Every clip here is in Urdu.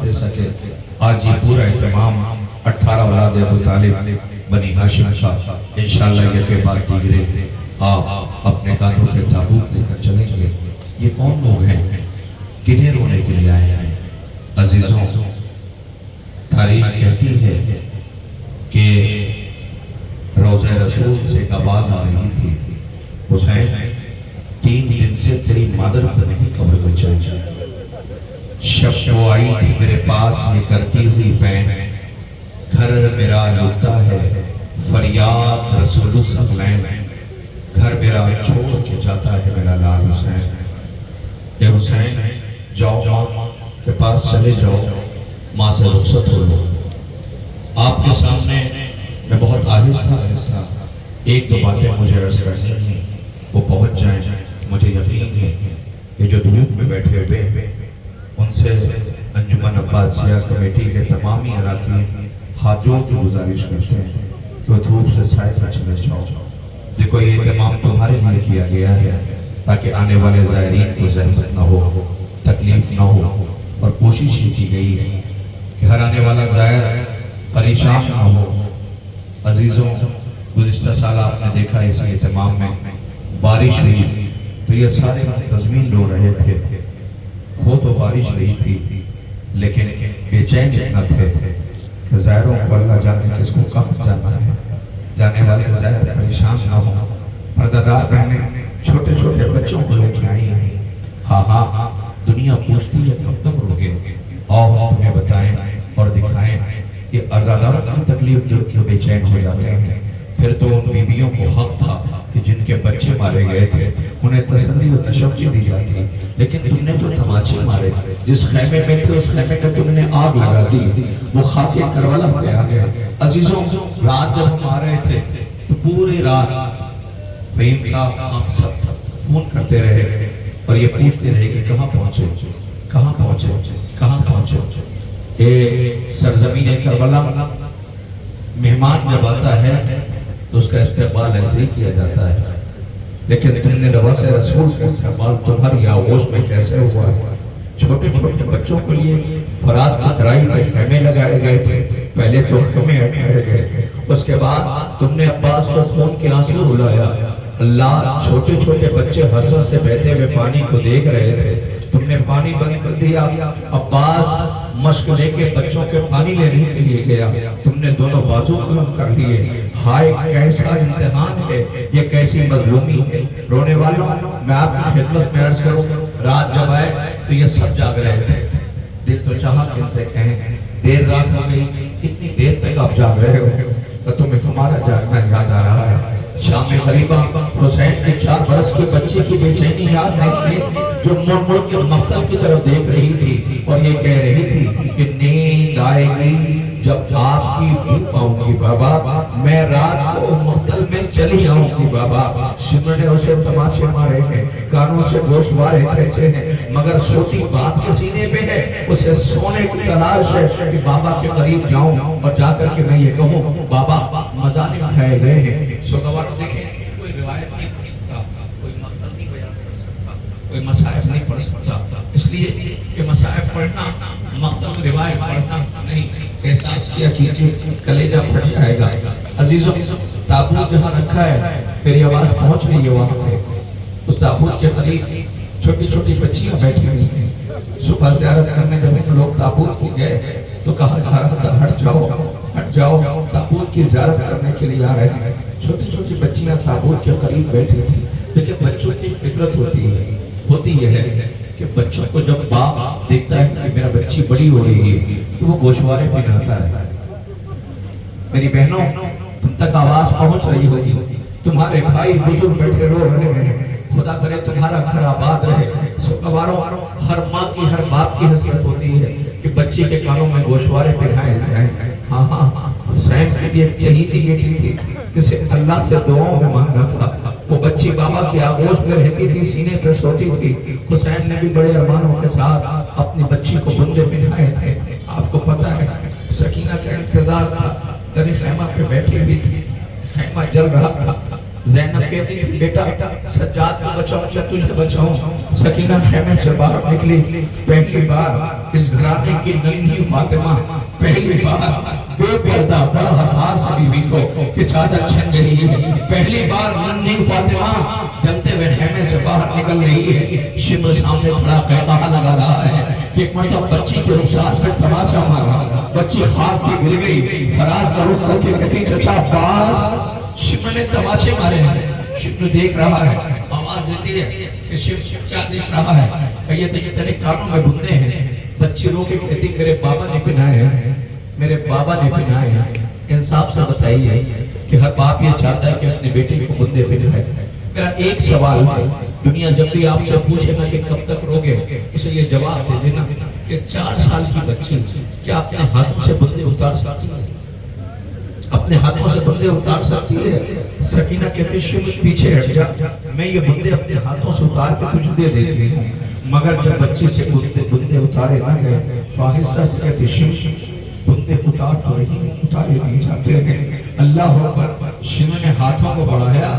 دے سکے. آج یہ پورا اہتمام 18 اولاد ابو طالب بنی ہاشم کا انشاءاللہ یہ کے بعد دیگرے آپ اپنے کاندھوں پہ تابوت لے کر چلیں گے. یہ کون لوگ ہیں؟ کنہیں رونے کے لیے آئے ہیں؟ عزیزوں، تاریخ کہتی ہے کہ روضہ رسول سے ایک آواز آ رہی تھی، حسین 3 دن سے تیری مادر پر نہیں قبر میں چل جائے. شب وہ آئی تھی میرے پاس یہ کرتی ہوئی پین، گھر میرا لٹتا ہے فریاد رسول ثقلین، گھر میرا چھوڑ کے جاتا ہے میرا لال حسین. اے حسین جاؤ ماں کے پاس چلے جاؤ، ماں سے رخصت ہو لو. آپ کے سامنے میں بہت آہستہ آہستہ 1-2 باتیں مجھے عرض کرنی ہیں، وہ پہنچ جائیں. مجھے یقین ہے یہ جو دھوپ میں بیٹھے ہوئے ان سے انجمن عباسیہ کمیٹی کے تمامی اراکین ہاتھ جوڑ کی گزارش کرتے ہیں کہ وہ دھوپ سے سائے میں چلے جاؤ. دیکھو یہ اہتمام تمہارے لیے کیا گیا ہے تاکہ آنے والے زائرین کو زحمت نہ ہو، تکلیف نہ ہو، اور کوشش یہ کی گئی ہے کہ ہر آنے والا زائر پریشان نہ ہو. عزیزوں، گزشتہ سال آپ نے دیکھا اس اہتمام میں بارش ہوئی تو یہ سارے منتظمین رو رہے تھے. ہو تو بارش رہی تھی لیکن بے چین اتنا تھے کہ زائروں کو اللہ جانے کس کو کہاں جانا ہے. جانے والے زائر پریشان نہ ہو. پردہ بہنیں چھوٹے چھوٹے بچوں کو لے کے آئی ہیں. ہاں دنیا پوچھتی ہے کب تک روگے، آؤ ہم تمہیں بتائیں اور دکھائیں. یہ عزاداروں کی تکلیف دیکھ کے بے چین ہو جاتے ہیں. پھر تو ان بیویوں کو حق تھا کہ جن کے بچے مارے گئے تھے انہیں تسلی و تشفی دی جاتی، لیکن تم نے تو تماچے مارے. جس خیمے میں تھے اس خیمے میں تم نے آگ لگا دی، وہ خاک کربلا پہ آ گیا. عزیزوں، رات جب ہم آ رہے تھے تو پوری رات فہیم صاحب ہم سب فون کرتے رہے اور یہ پوچھتے رہے کہ کہاں پہنچے کہاں پہنچے کہاں پہنچے. اے سرزمین کربلا، مہمان جب آتا ہے تو اس کا استقبال ایسے ہی کیا جاتا ہے، لیکن تم نے لباس رسول کا استقبال تمہاری آغوش میں کیسے ہوا ہے؟ چھوٹے چھوٹے بچوں کے لیے فرات کی ترائی پہ خیمے لگائے گئے تھے. پہلے تو خیمے اٹھائے گئے، اس کے بعد تم نے عباس کو خون کے آنسو رلایا. اللہ، چھوٹے چھوٹے بچے حسرت سے بہتے ہوئے پانی کو دیکھ رہے تھے، تم نے پانی بند کر دیا. عباس مشق لے کے بچوں کے پانی لینے کے لیے گیا، تم نے دونوں بازو قلم کر لیے. ہائے کیسا امتحان ہے، یہ کیسی مظلومی ہے. رونے والوں، میں آپ کی خدمت میں عرض کروں، رات جب آئے تو یہ سب جاگ رہے تھے. دل تو چاہا کہ ان سے کہیں دیر رات ہو گئی، اتنی دیر تک آپ جاگ رہے ہو تو تمہیں ہمارا جاگنا یاد آ رہا ہے. شام غریبہ حسین کے 4 برس کے بچے کی بے چینی یاد نہیں ہے جو مڑ مڑ کے مقتل کی طرف دیکھ رہی تھی اور یہ کہہ رہی تھی کہ نیند آئے گی جب آپ کی بھی پاؤں گی بابا، میں رات کو مقتل میں چلی آؤں گی بابا. سمر نے اسے تماچے مارے ہیں، کانوں سے گوشوارے کھینچے ہیں، مگر سوتی باپ کے سینے پہ ہے. اسے سونے کی تلاش ہے کہ بابا کے قریب جاؤں اور جا کر کے میں یہ کہوں بابا مظالم اٹھائے گئے ہیں. سو گواروں دیکھیں، کوئی روایت نہیں پڑھ سکتا، کوئی مقتل نہیں بیان کر سکتا، کوئی مصائب نہیں پڑھ سکتا، اس لیے کہ مصائب پڑھنا مقتل روایت پڑھنا نہیں. احساس کیا کیجئے کلیجہ پھٹ جائے گا. عزیزوں، تابوت جہاں رکھا ہے میری آواز پہنچ رہی ہے وہاں پہ. اس تابوت کے قریب چھوٹی چھوٹی بچیاں بیٹھی ہوئی ہیں. صبح زیارت کرنے جب ان لوگ تابوت کی گئے تو کہا جا رہا تھا ہٹ جاؤ، تابوت کی زیارت کرنے کے لیے آ رہے ہیں. چھوٹی چھوٹی بچیاں تابوت کے قریب بیٹھی تھی. لیکن بچوں کی فطرت ہوتی یہ ہے کہ بچوں کو جب باپ دیکھتا ہے کہ میرا بچی بڑی ہو رہی ہے تو وہ گوشوارے پہناتا ہے. میری بہنوں، تم تک آواز پہنچ رہی ہوگی، تمہارے بھائی بزرگ بیٹھے رو رہے ہیں، خدا کرے تمہارا گھر آباد رہے. سوگواروں، ہر ماں کی ہر باپ کی حسرت ہوتی ہے کہ بچے کے کانوں میں گوشوارے پہنائے جائیں. ہاں حسین کی بھی ایک چہیتی بیٹی تھی جسے اللہ سے دعاؤں میں مانگا تھا. وہ بچی بابا کی آغوش میں رہتی تھی، سینے پہ سوتی تھی. حسین نے بھی بڑے ارمانوں کے ساتھ اپنی بچی کو بندے پہنائے تھے. آپ کو پتہ ہے سکینہ کا انتظار تھا، در خیمہ پہ بیٹھی ہوئی تھی، خیمہ جل رہا تھا. زینب کہتی تھی بیٹا سجاد کو بچاؤں یا تجھے بچاؤں؟ سکینہ خیمے سے باہر نکلی، پہلی بار اس گھرانے کی ننھی فاطمہ پہلی بار بے پردہ بڑا حساس بیوی کو کہ چادر چھن رہی ہے، پہلی بار ننھی فاطمہ جلتے ہوئے خیمے سے باہر نکل رہی ہے، شمر سامنے کھڑا قہقہا لگا رہا ہے کہ ایک مرتبہ بچی کے رخسار پہ تماچا مارا، بچی خاک پہ گر گئی، فرات کا رخ کر کے کہتی چچا عباس شمر نے تماچے مارے ہیں۔ شمر دیکھ رہا ہے، آواز دیتی ہے کہ شمر کیا دیکھ رہا ہے؟ کہیے کہ تیرے کانوں میں بندے ہیں۔ بچی رو کے کہتی میرے بابا نے پہنائے ہیں، میرے بابا نے پہنائے ہیں۔ انصاف سے بتائیے کہ ہر باپ یہ چاہتا ہے کہ اپنے بیٹے کو بندے پہنائے۔ میرا ایک سوال ہے، دنیا جب بھی آپ سے پوچھے نا کہ کب تک روگے، اسے یہ جواب دے دینا کہ 4 سال کی بچی کیا اپنے ہاتھوں سے بندے اتار سکتی ہے؟ اپنے ہاتھوں سے بندے اتار سکتی ہے؟ سکینہ کہتی شمر پیچھے ہٹ جا، میں یہ بندے اپنے ہاتھوں سے اتار کے تجھ دے دیتی ہوں۔ مگر جب بچی سے بندے اتارے نہ گئے تو آہستہ سے کہتی شمر بندے اتار تو رہی ہیں، اتارے نہیں جاتے ہیں۔ اللہ اکبر، شمر نے ہاتھوں کو بڑھایا،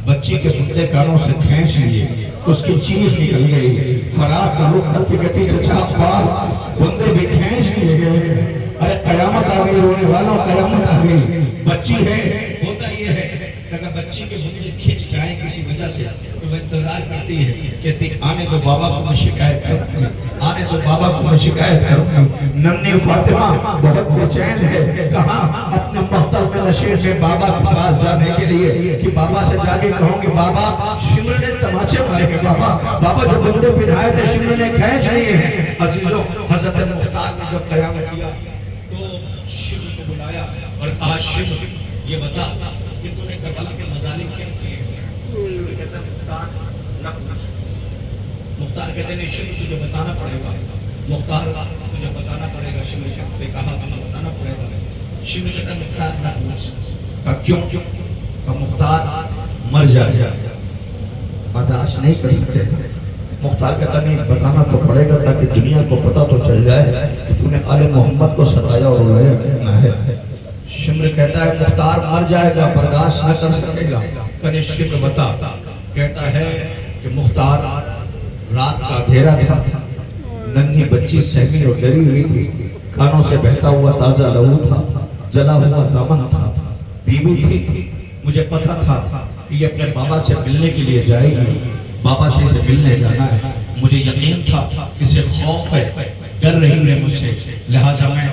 بچی کے بندے کانوں سے کھینچ لیے، اس کی چیخ نکل گئی، فرات کا رخ کر کے کہتی چچا عباس بندے بھی کھینچ لیے گئے۔ ارے قیامت آ گئی، رونے والوں قیامت آ گئی۔ بچی ہے، ہوتا یہ ہے اگر بچی کے بندے کھنچ جائیں کسی وجہ سے تو وہ انتظار کرتی ہے، کہتی آنے دو بابا کو میں شکایت کروں گی، آنے دو بابا کو میں شکایت کروں گی۔ ننھی فاطمہ بہت بے چین ہے، کہاں اپنے مختل میں نشیر میں بابا کے پاس جانے کے لیے کہ بابا سے جا کے کہوں گی بابا شمر نے تماچے مارے ہیں، بابا جو بندے پہنائے تھے شمر نے کھینچ لیے ہیں۔ عزیزوں، حضرت مختار نے جب قیام کیا تو شمر کو بلایا اور کہا شمر یہ بتا کہ تو نے کربلا کے مظالم کیا کیے؟ شمر کہتا ہے مختار نہ پوچھ۔ مختار کہتے ہیں شمر تجھے بتانا پڑے گا، مختار تجھے بتانا پڑے گا۔ شمر سے کہا تمہیں بتانا پڑے گا۔ شمر کہتا ہے مختار نہ پوچھ۔ کیوں؟ مختار مر جائے، برداشت نہیں کر سکے گا۔ مختار کہتا نہیں بتانا تو پڑے گا تاکہ دنیا کو پتہ تو چل جائے کہ تو نے آل محمد کو ستایا اور رلایا کتنا ہے۔ شمر کہتا ہے مختار مر جائے گا، برداشت نہ کر سکے گا۔ کہ شمر بتا، کہتا ہے کہ مختار رات کا اندھیرا تھا، ننھی بچی سہمی اور ڈری ہوئی تھی، کانوں سے بہتا ہوا تازہ لہو تھا، جلا ہوا دامن تھا، بیوی تھی، مجھے پتہ تھا کہ یہ اپنے بابا سے ملنے کے لیے جائے گی، بابا سے اسے ملنے جانا ہے، مجھے یقین تھا کہ اسے خوف ہے، ڈر رہی ہے مجھ سے، لہٰذا میں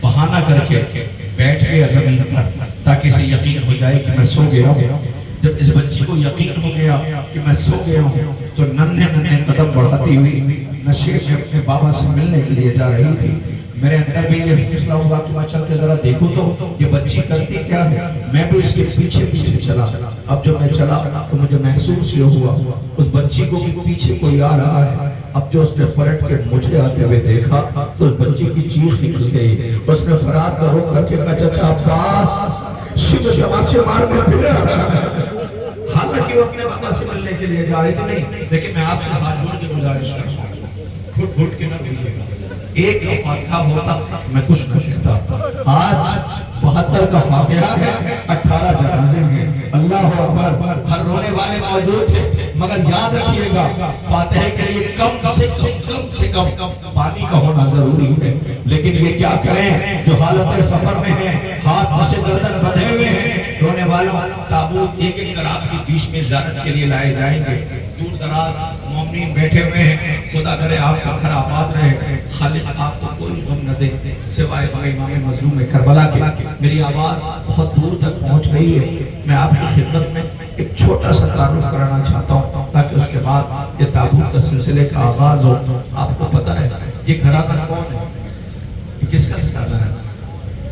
بہانہ کر کے بیٹھ گیا زمین پر تاکہ اسے یقین ہو جائے کہ میں سو گیا ہوں۔ جب اس بچی کو یقین ہو گیا کہ میں سو گیا ہوں تو ننھے قدم بڑھاتی ہوئی نشے میں اپنے بابا سے ملنے کے لیے جا رہی تھی۔ میرے اندر بھی یہ فیصلہ ہوا کہ میں چل کے ذرا دیکھوں تو یہ بچی کرتی کیا ہے۔ میں بھی اس کے پیچھے پیچھے چلا۔ اب جب میں چلا تو مجھے محسوس یہ ہوا اس بچی کو کہ پیچھے کوئی آ رہا ہے۔ اب جو اس نے پلٹ کے مجھے آتے ہوئے دیکھا تو اس بچی کی چیخ نکل گئی۔ اس نے فرات کا رخ کر کے کہا چچا عباس شمر تماچے مارنے پھر آ رہا ہے۔ حالانکہ وہ اپنے بابا سے ملنے کے لیے جا رہی تھی نہیں، لیکن میں آپ سے ہاتھ جوڑ کے گزارش کرتا ہوں گھٹ گھٹ کے نہ روئیے گا۔ ایک کا فاتحہ ہوتا میں کچھ نہ کہتا۔ آج 72 کا فاتحہ ہے، 18 جنازے ہیں۔ اللہ اکبر، ہر رونے والے موجود تھے، مگر یاد رکھیے گا فاتحہ کے لیے کم سے کم پانی کا ہونا ضروری ہے۔ لیکن یہ کیا کریں جو حالت سفر میں ہیں، ہاتھ میں سے گردن بدھے ہوئے ہیں، رونے والوں تابوت ایک ایک کر آپ کے بیچ میں زیارت کے لیے لائے جائیں گے۔ دور دراز مومنین بیٹھے ہوئے ہیں، خدا کرے آپ کا گھر آباد رہے، خالق آپ کو کوئی غم نہ دے سوائے امام مظلوم کربلا کے۔ میری آواز بہت دور تک پہنچ رہی ہے، میں آپ کی خدمت میں ایک چھوٹا سا تعارف کرانا چاہتا ہوں تاکہ اس کے بعد یہ تابوت کا سلسلے کا آغاز ہو۔ آپ کو پتہ ہے یہ گھرانہ کون ہے، یہ کس کا گھرانہ ہے؟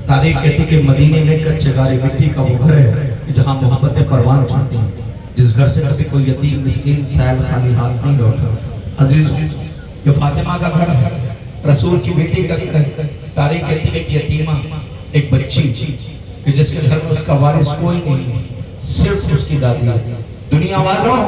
تاریخ کہتی کہ مدینے میں کچے گاری مٹی کا وہ گھر ہے جہاں محبتیں پروان چڑھتی ہیں، جس گھر سے کبھی کوئی یتیم مسکین سائل خالی ہاتھ نہیں لوٹا۔ عزیزوں، یہ فاطمہ کا گھر ہے، رسول کی بیٹی کا گھر ہے۔ تاریخ کہتی ہے کہ یتیمہ ایک بچی کہ جس کے گھر میں اس کا وارث کوئی نہیں ہے، صرف اس کی دادی ہے۔ دنیا والوں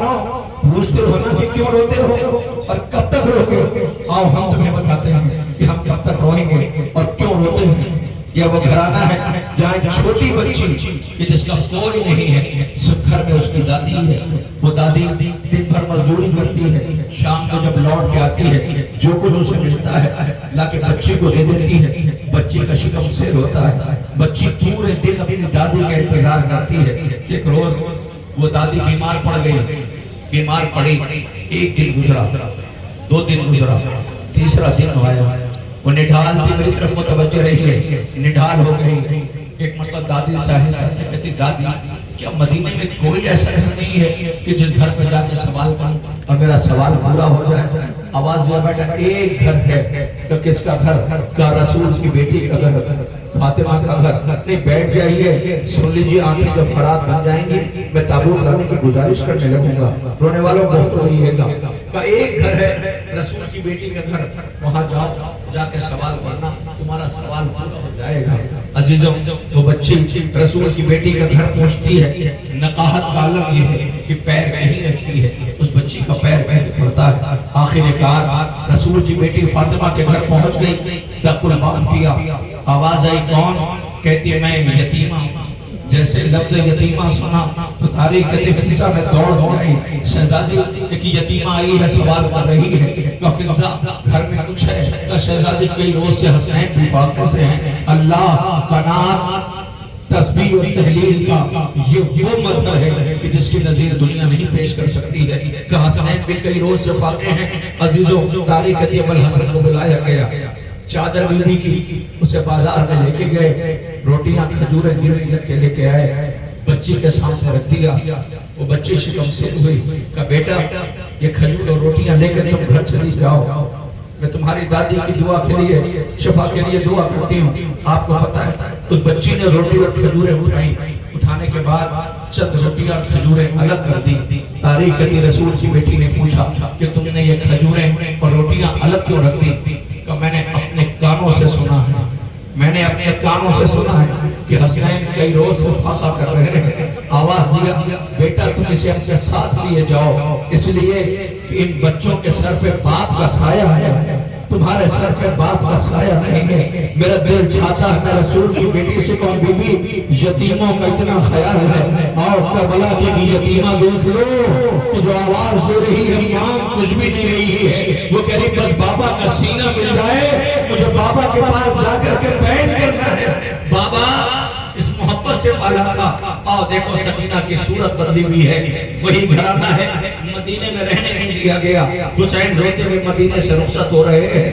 پوچھتے ہو نا کہ کیوں روتے ہو اور کب تک روتے ہو؟ آؤ ہم تمہیں بتاتے ہیں کہ ہم کب تک روئیں گے اور کیوں روتے ہیں۔ یہ وہ گھرانہ ہے جہاں ایک چھوٹی بچی کہ جس کا کوئی نہیں ہے، صرف گھر میں اس کی دادی ہے. وہ دادی دن بھر مزدوری کرتی ہے، شام کو جب لوٹ کے آتی ہے جو کچھ اسے ملتا ہے لا کے بچے کو دے دیتی ہے. بچے کا شکم سیر ہوتا ہے. بچی پورے دن اپنی دادی کا انتظار کرتی ہے. ایک روز وہ دادی بیمار پڑ گئی. بیمار پڑی، ایک دن گزرا، 2 دن گزرا، تیسرا دن آیا. وہ نڈھال تھی، میری طرف متوجہ رہی ہے، نڈھال ہو گئی. ایک مرتبہ دادی صاحب سے کہتی دادی کیا مدینے میں کوئی ایسا نہیں ہے کہ جس گھر پہ جا کے سوال کروں اور میرا سوال پورا ہو جائے؟ آواز دیا بیٹا ایک گھر ہے. تو کس کا گھر؟ کا رسول کی بیٹی کا گھر، فاطمہ کا گھر. نہیں بیٹھ جائیے، سن لیجیے، آنکھیں جب فرات بن جائیں گی میں تابوت لانے کی گزارش کرنے لگوں گا. رونے والوں بہت روئیے گا. کا ایک گھر ہے رسول کی بیٹی کا گھر، وہاں جاؤ، جا کے سوال کرنا، تمہارا سوال پورا ہو جائے گا. عزیزوں وہ بچی رسول کی بیٹی کا گھر پہنچتی ہے. نقاہت کا عالم یہ ہے کہ پیر کہیں رکھتی ہے، اس بچی کا پیر کہیں پڑتا ہے. آخر کار رسول کی بیٹی فاطمہ کے گھر پہنچ گئی. دق الباب کیا، آواز آئی کون؟ کہتی میں یتیمہ. جیسے لفظ یتیمہ سنا تو تاریخ فضا میں دوڑ آئی. شہزادی ایک یتیمہ آئی ہے، سوال کر رہی ہے کہ فضا گھر میں کچھ ہے؟ کہ شہزادی کئی روز سے حسنین بھی فاقے سے ہیں. اللہ قناعت تسبیح اور تحلیل کا یہ وہ مظہر ہے کہ جس کی نظیر دنیا نہیں پیش کر سکتی ہے. کہ حسنین بھی کئی روز سے فاقے ہیں. عزیزوں تاریخ الحسن کو بلایا گیا، چادر بیوی کی، اسے بازار میں لے کے گئے. روٹیاں کھجوریں گروی لگ کے لے کے آئے، بچی کے سامنے رکھ دیا. وہ بچی شکم سیر ہوئی. کہا بیٹا یہ کھجور اور روٹیاں لے کے تم گھر چلی جاؤ، میں تمہاری دادی کی دعا کے لیے، شفا کے لیے دعا کرتی ہوں. آپ کو پتا ہے اس بچی نے روٹی اور کھجوریں اٹھائی. اٹھانے کے بعد چند روٹیاں اور کھجوریں الگ کر دی. تاریخ کہتی رسول کی بیٹی نے پوچھا کہ تم نے یہ کھجوریں اور روٹیاں الگ کیوں رکھ دی؟ کہ میں نے اپنے کانوں سے سنا ہے، میں نے اپنے کانوں سے سنا ہے کہ حسنین کئی روز سے فاقہ کر رہے ہیں. آواز دیا بیٹا تم اسے اپنے ساتھ لیے جاؤ، اس لیے کہ ان بچوں کے سر پہ باپ کا سایہ ہے، تمہارے سر پہ باپ کا سایہ نہیں ہے. میرا دل چاہتا ہے میں رسول کی بیٹی سے کہوں بی بی یتیموں کا اتنا خیال ہے، اور کربلا کی یتیمہ دیکھ لو کہ جو آواز دے رہی ہے مانگ کچھ بھی نہیں رہی ہے. وہ کہہ رہی بس بابا کا سینہ مل جائے، مجھے بابا کے پاس جا کر کے بیٹھ کرنا ہے. بابا اس محبت سے پالا تھا. آؤ دیکھو سکینہ کی صورت بدلی ہوئی ہے، وہی گھرانہ ہے، مدینے میں رہنے نہیں دیا گیا. حسین روتے ہوئے مدینے سے رخصت ہو رہے ہیں.